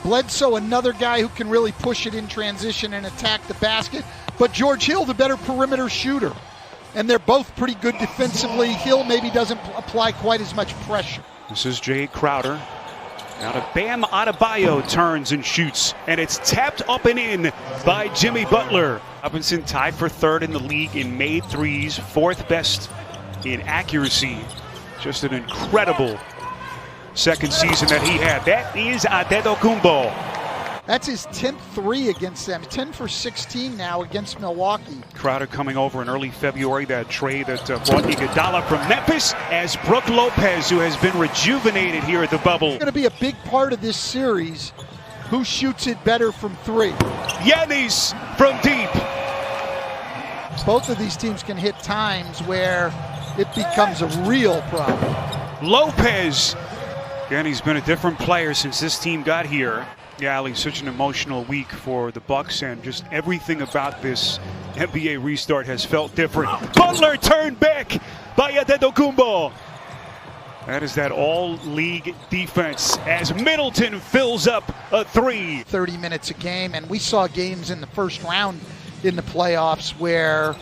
Bledsoe, another guy who can really push it in transition and attack the basket. But George Hill, the better perimeter shooter. And they're both pretty good defensively. Hill maybe doesn't apply quite as much pressure. This is Jay Crowder. Now to Bam Adebayo, turns and shoots, and it's tapped up and in by Jimmy Butler. Robinson tied for third in the league in made threes, fourth best in accuracy. Just an incredible second season that he had. That is Antetokounmpo. That's his 10th three against them. 10 for 16 now against Milwaukee. Crowder coming over in early February, that trade that brought Iguodala from Memphis, as Brook Lopez, who has been rejuvenated here at the bubble. It's going to be a big part of this series. Who shoots it better from three? Giannis from deep. Both of these teams can hit times where it becomes a real problem. Lopez. Again, he's been a different player since this team got here. Yeah, Ali, such an emotional week for the Bucks, and just everything about this NBA restart has felt different. Butler turned back by Antetokounmpo. That is that all-league defense as Middleton fills up a three. 30 minutes a game, and we saw games in the first round in the playoffs where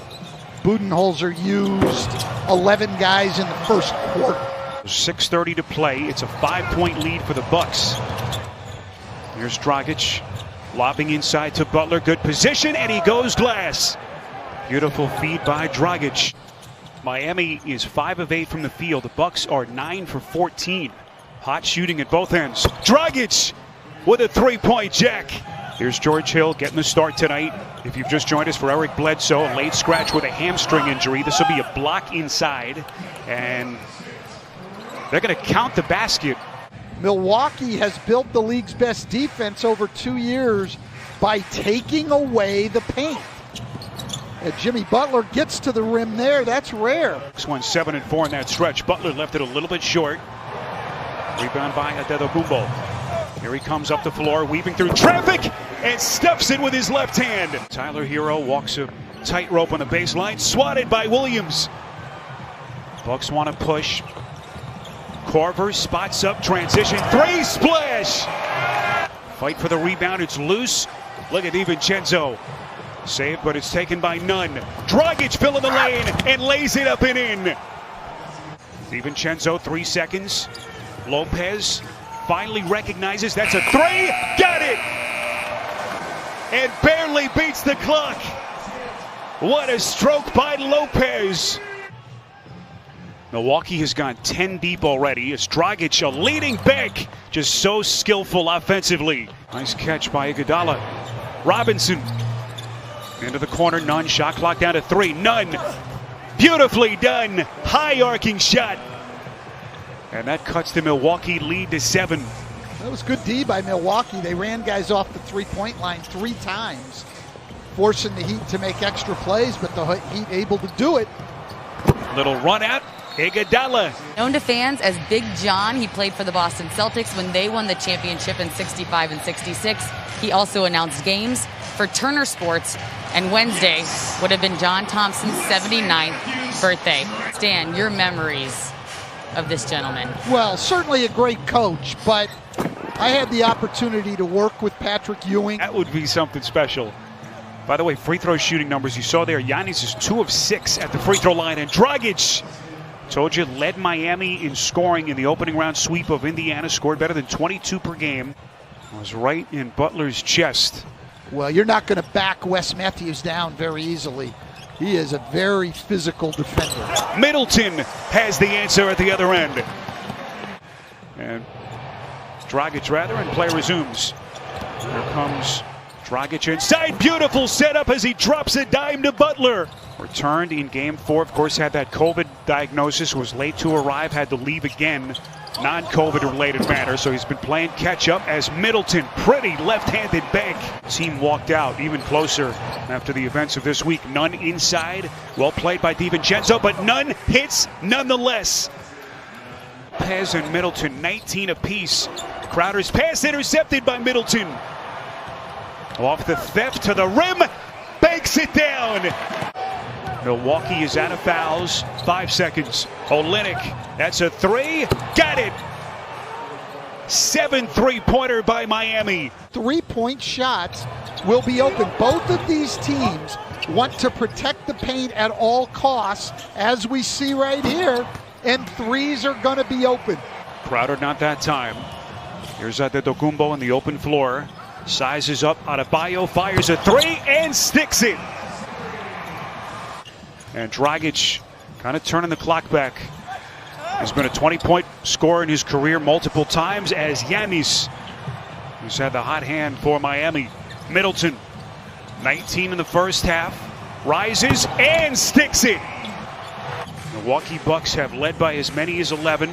Budenholzer used 11 guys in the first quarter. 6:30 to play. It's a 5-point lead for the Bucks. Here's Dragic, lobbing inside to Butler. Good position, and he goes glass. Beautiful feed by Dragic. Miami is 5 of 8 from the field. The Bucks are 9 for 14. Hot shooting at both ends. Dragic with a three-point jack. Here's George Hill getting the start tonight. If you've just joined us, for Eric Bledsoe, a late scratch with a hamstring injury. This will be a block inside, and they're going to count the basket. Milwaukee has built the league's best defense over 2 years by taking away the paint. And Jimmy Butler gets to the rim there. That's rare. This one's 7 and 4 in that stretch. Butler left it a little bit short. Rebound by Antetokounmpo. Here he comes up the floor, weaving through traffic, and stuffs it with his left hand. Tyler Hero walks a tightrope on the baseline, swatted by Williams. Bucks want to push. Korver spots up, transition, three, splash! Fight for the rebound, it's loose. Look at DiVincenzo. Saved, but it's taken by Nunn. Dragic filling the lane and lays it up and in. DiVincenzo, 3 seconds. Lopez finally recognizes that's a three. Got it! And barely beats the clock. What a stroke by Lopez. Milwaukee has gone 10 deep already. It's Dragic, a leading back, just so skillful offensively. Nice catch by Iguodala. Robinson into the corner. Nunn, shot clock down to 3. Nunn, beautifully done. High arcing shot. And that cuts the Milwaukee lead to 7. That was good D by Milwaukee. They ran guys off the three-point line 3 times, forcing the Heat to make extra plays, but the Heat able to do it. Little run out. Iguodala. Known to fans as Big John, he played for the Boston Celtics when they won the championship in '65 and '66. He also announced games for Turner Sports, and Wednesday would have been John Thompson's 79th birthday. Stan, your memories of this gentleman? Well, certainly a great coach, but I had the opportunity to work with Patrick Ewing. That would be something special. By the way, free throw shooting numbers you saw there. Giannis is 2 of 6 at the free throw line, and Dragic, told you, led Miami in scoring in the opening round sweep of Indiana. Scored better than 22 per game. Was right in Butler's chest. Well, you're not going to back Wes Matthews down very easily. He is a very physical defender. Middleton has the answer at the other end. And Dragic rather, and play resumes. Here comes Dragic inside. Beautiful setup as he drops a dime to Butler. Returned in game 4, of course, had that COVID diagnosis, was late to arrive, had to leave again. Non-COVID related matter, so he's been playing catch up as Middleton, pretty left-handed bank. Team walked out even closer after the events of this week. Nunn inside, well played by DiVincenzo, but Nunn hits nonetheless. Pez and Middleton, 19 apiece. Crowder's pass intercepted by Middleton. Off the theft to the rim, banks it down. Milwaukee is out of fouls, 5 seconds. Olynyk, that's a 3, got it. 7 3-pointer by Miami. 3-point shots will be open. Both of these teams want to protect the paint at all costs, as we see right here, and threes are going to be open. Crowder not that time. Here's Antetokounmpo on the open floor. Sizes up, Adebayo fires a three and sticks it. And Dragic kind of turning the clock back. He's been a 20-point scorer in his career multiple times, as Giannis, who's had the hot hand for Miami. Middleton, 19 in the first half, rises and sticks it. Milwaukee Bucks have led by as many as 11.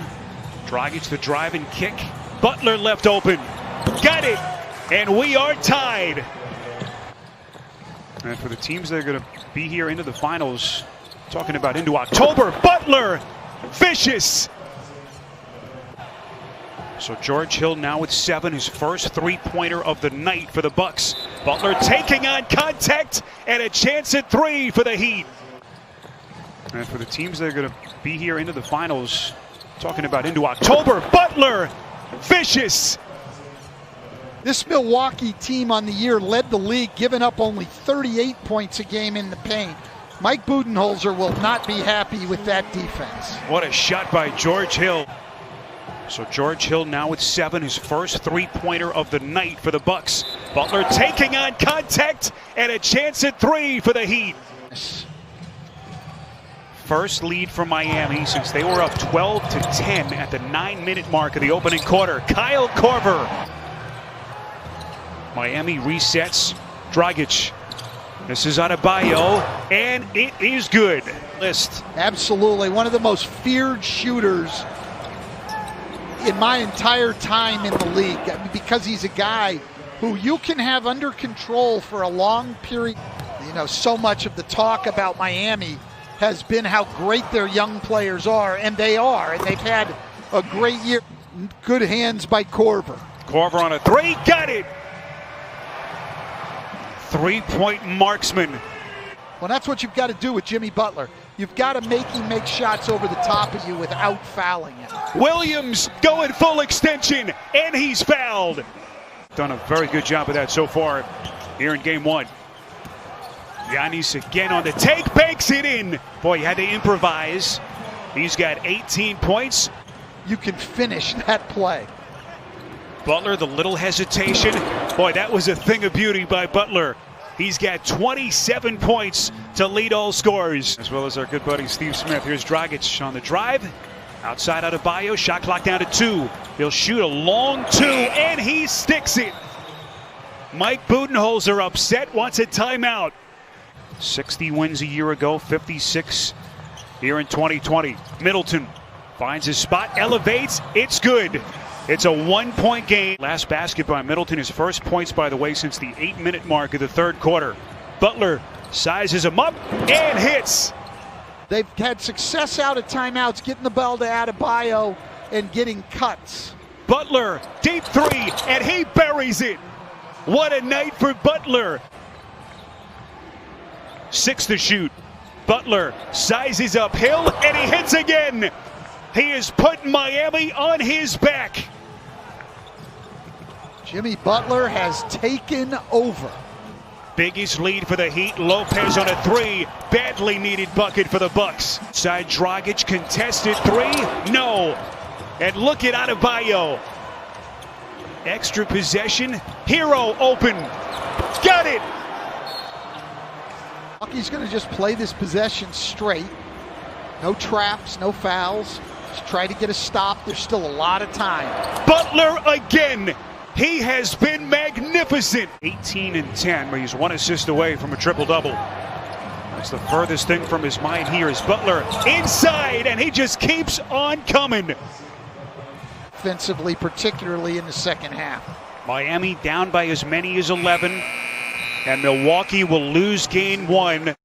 Dragic the drive and kick. Butler left open. Got it. And we are tied. And for the teams that are going to be here into the finals, talking about into October, Butler, vicious. So George Hill now with 7, his first 3-pointer of the night for the Bucks. Butler taking on contact and a chance at 3 for the Heat. And for the teams that are going to be here into the finals, talking about into October, Butler, vicious. This Milwaukee team on the year led the league, giving up only 38 points a game in the paint. Mike Budenholzer will not be happy with that defense. What a shot by George Hill. So George Hill now with 7, his first 3-pointer of the night for the Bucks. Butler taking on contact and a chance at 3 for the Heat. First lead for Miami since they were up 12-10 at the 9-minute mark of the opening quarter. Kyle Korver. Miami resets. Dragic. This is Adebayo, and it is good. List. Absolutely. One of the most feared shooters in my entire time in the league, because he's a guy who you can have under control for a long period. You know, so much of the talk about Miami has been how great their young players are, and they are, and they've had a great year. Good hands by Korver. Korver on a 3, got it! 3-point marksman. Well, that's what you've got to do with Jimmy Butler. You've got to make him make shots over the top of you without fouling him. Williams going full extension, and he's fouled. Done a very good job of that so far here in game 1. Giannis again on the take, banks it in. Boy, he had to improvise. He's got 18 points. You can finish that play. Butler, the little hesitation. Boy, that was a thing of beauty by Butler. He's got 27 points to lead all scorers. As well as our good buddy Steve Smith. Here's Dragic on the drive. Outside Adebayo, shot clock down to 2. He'll shoot a long 2, and he sticks it. Mike Budenholzer upset, wants a timeout. 60 wins a year ago, 56 here in 2020. Middleton finds his spot, elevates, it's good. It's a 1-point game. Last basket by Middleton, his first points, by the way, since the 8-minute mark of the third quarter. Butler sizes him up and hits. They've had success out of timeouts, getting the ball to Adebayo and getting cuts. Butler, deep 3, and he buries it. What a night for Butler. 6 to shoot. Butler sizes up Hill, and he hits again. He is putting Miami on his back. Jimmy Butler has taken over. Biggest lead for the Heat. Lopez on a 3. Badly needed bucket for the Bucks. Side Dragic, contested 3. No. And look at Adebayo. Extra possession. Hero open. Got it. He's going to just play this possession straight. No traps, no fouls. Just try to get a stop. There's still a lot of time. Butler again. He has been magnificent. 18 and 10, but he's 1 assist away from a triple-double. That's the furthest thing from his mind here is Butler inside, and he just keeps on coming. Offensively, particularly in the second half. Miami down by as many as 11, and Milwaukee will lose game 1.